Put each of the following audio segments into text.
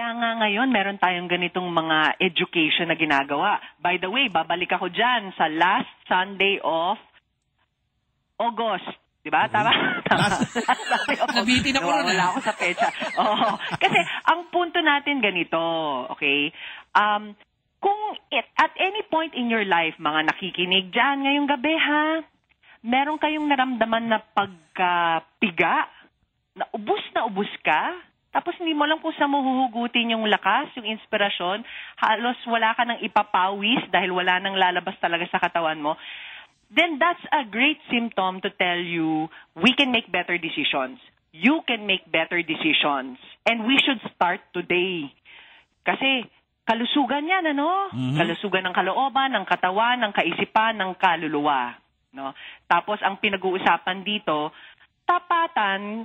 Kaya nga ngayon, meron tayong ganitong mga education na ginagawa. By the way, babalik ako dyan sa last Sunday of August. Diba? Tama? Nabitin ako rin. Wala ako sa pecha. Oh, kasi ang punto natin ganito, okay? Kung at any point in your life, mga nakikinig dyan ngayong gabi, ha? Meron kayong naramdaman na pagkapiga? Na ubus ka? Tapos hindi mo lang kung saan mahuhugutin yung lakas, yung inspirasyon. Halos wala ka nang ipapawis dahil wala nang lalabas talaga sa katawan mo. Then that's a great symptom to tell you we can make better decisions. You can make better decisions. And we should start today. Kasi kalusugan yan, ano? Mm-hmm. Kalusugan ng kalooban, ng katawan, ng kaisipan, ng kaluluwa. No? Tapos ang pinag-uusapan dito, tapatan,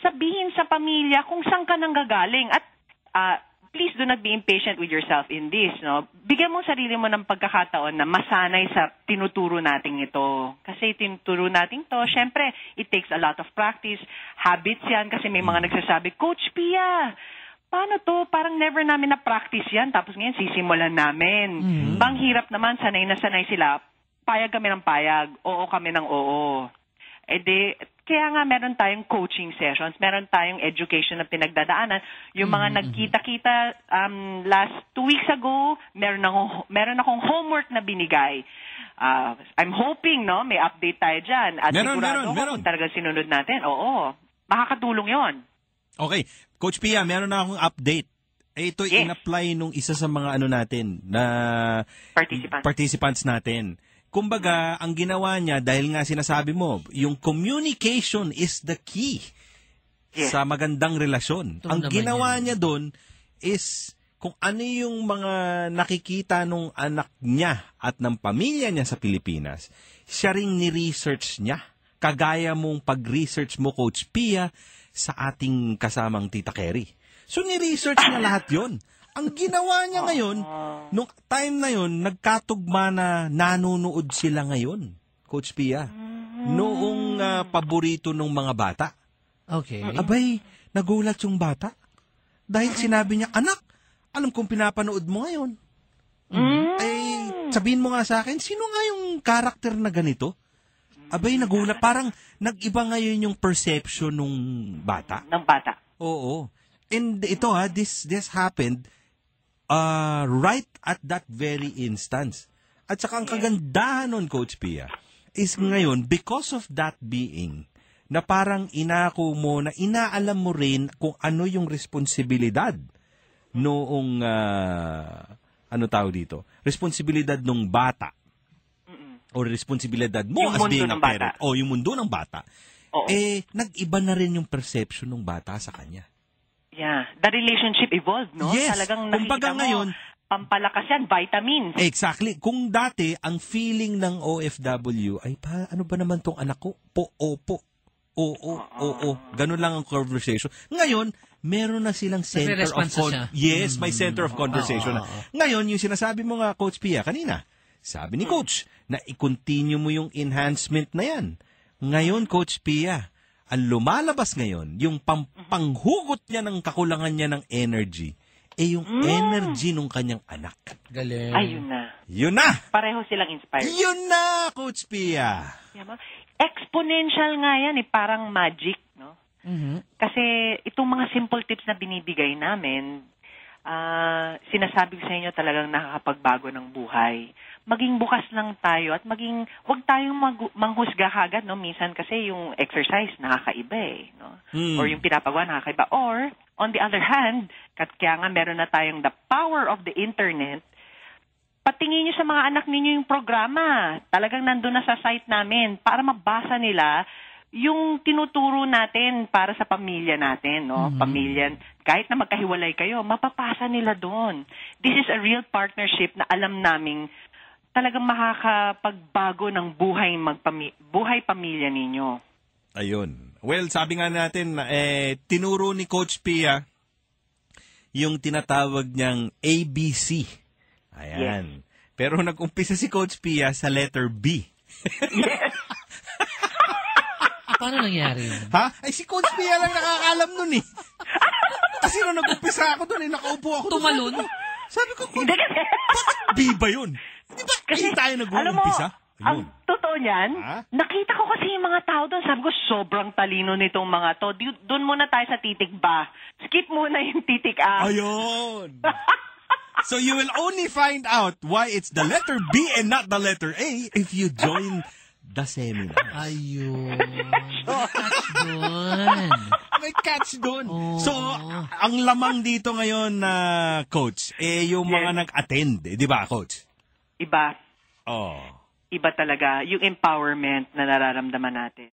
sabihin sa pamilya kung saan ka nang gagaling. At please do not be impatient with yourself in this. No? Bigyan mo sarili mo ng pagkakataon na masanay sa tinuturo natin ito. Kasi tinuturo natin to, syempre, it takes a lot of practice. Habits yan kasi may mga nagsasabi, Coach Pia, paano to? Parang never namin na-practice yan. Tapos ngayon, sisimulan namin. Mm-hmm. Bang hirap naman, sanay na sanay sila. Payag kami ng payag. Oo kami ng oo. Kaya nga meron tayong coaching sessions, meron tayong education na pinagdadaanan. Yung mga nagkita-kita last 2 weeks ago, meron akong homework na binigay. I'm hoping, no, may update tayo dyan. At sigurado kung talagang sinunod natin. Oo, makakatulong yon. Okay. Coach Pia, meron na akong update. Ito in-apply nung isa sa mga natin na participants natin. Kumbaga, ang ginawa niya, dahil nga sinasabi mo, yung communication is the key sa magandang relasyon. Ang ginawa niya doon is kung ano yung mga nakikita nung anak niya at ng pamilya niya sa Pilipinas, siya ring ni-research niya. Kagaya mong pag-research mo, Coach Pia, sa ating kasamang Tita Kerry. So, ni-research niya lahat yon. Ang ginawa niya ngayon, nung time na yon, nagkatugma na nanonood sila ngayon, Coach Pia. Noong paborito ng mga bata. Okay. Abay, nagulat yung bata. Dahil sinabi niya, anak, alam kong pinapanood mo ngayon. Sabihin mo nga sa akin, sino nga yung karakter na ganito? Abay, nagulat. Parang nag-iba ngayon yung perception ng bata. Ng bata. Oo. And ito this happened right at that very instance. At saka ang kagandahan nun, Coach Pia, is ngayon, because of that being, na parang inako mo, na inaalam mo rin kung ano yung responsibilidad noong, tawag dito? Responsibilidad ng bata. O responsibilidad mo as being a parent. O yung mundo ng bata. Oo. Nag-iba na rin yung perception ng bata sa kanya. Yeah, the relationship evolved, no? Yes. Talagang nakikita mo, ngayon, pampalakas yan, vitamins. Exactly. Kung dati, ang feeling ng OFW, ay ano ba naman tong anak ko? Opo. Oo. Ganun lang ang conversation. Ngayon, meron na silang center of Yes, may center of conversation. Ngayon, yung sinasabi mo nga, Coach Pia, kanina, sabi ni Coach, na i-continue mo yung enhancement na yan. Ngayon, Coach Pia, ang lumalabas ngayon, yung panghugot niya ng kakulangan niya ng energy, yung energy ng kanyang anak. Galing. Ayun na. Yun na! Pareho silang inspired. Yun na, Coach Pia! Exponential nga yan, parang magic, no? Mm-hmm. Kasi itong mga simple tips na binibigay namin, sinasabi ko sa inyo talagang nakakapagbago ng buhay. Maging bukas lang tayo at huwag tayong manghusga kagad, no? Minsan kasi yung exercise nakakaiba no? Or yung pinapagawa nakakaiba. Or, on the other hand, kaya nga meron na tayong the power of the internet, patingin nyo sa mga anak ninyo yung programa. Talagang nandun na sa site namin para mabasa nila yung tinuturo natin para sa pamilya natin, no? Pamilya, kahit na magkahiwalay kayo, mapapasa nila doon. This is a real partnership na alam naming talagang makakapagbago ng buhay pamilya ninyo. Ayun. Well, sabi nga natin, tinuro ni Coach Pia yung tinatawag niyang ABC. Ayan. Yes. Pero nag-umpisa si Coach Pia sa letter B. Yes. Paano nangyari yun? Ha? Ay, si Coach Pia lang nakakaalam nun eh. Kasi nung nag-umpisa ako doon, nakaupo ako. Tumalon? Sabi ko, Hindi kasi. bakit B ba yun? Di ba kasi tayo nag-uumpisa? Ang totoo niyan, nakita ko kasi yung mga tao doon. Sabi ko, sobrang talino nitong mga to. Doon muna tayo sa titik ba. Skip muna yung titik A. Ayun. So you will only find out why it's the letter B and not the letter A if you join the seminar. Ayun. Catch doon. May catch doon. So, ang lamang dito ngayon na coach, yung mga nag-attend, di ba, coach? Iba. Oh. Iba talaga yung empowerment na nararamdaman natin.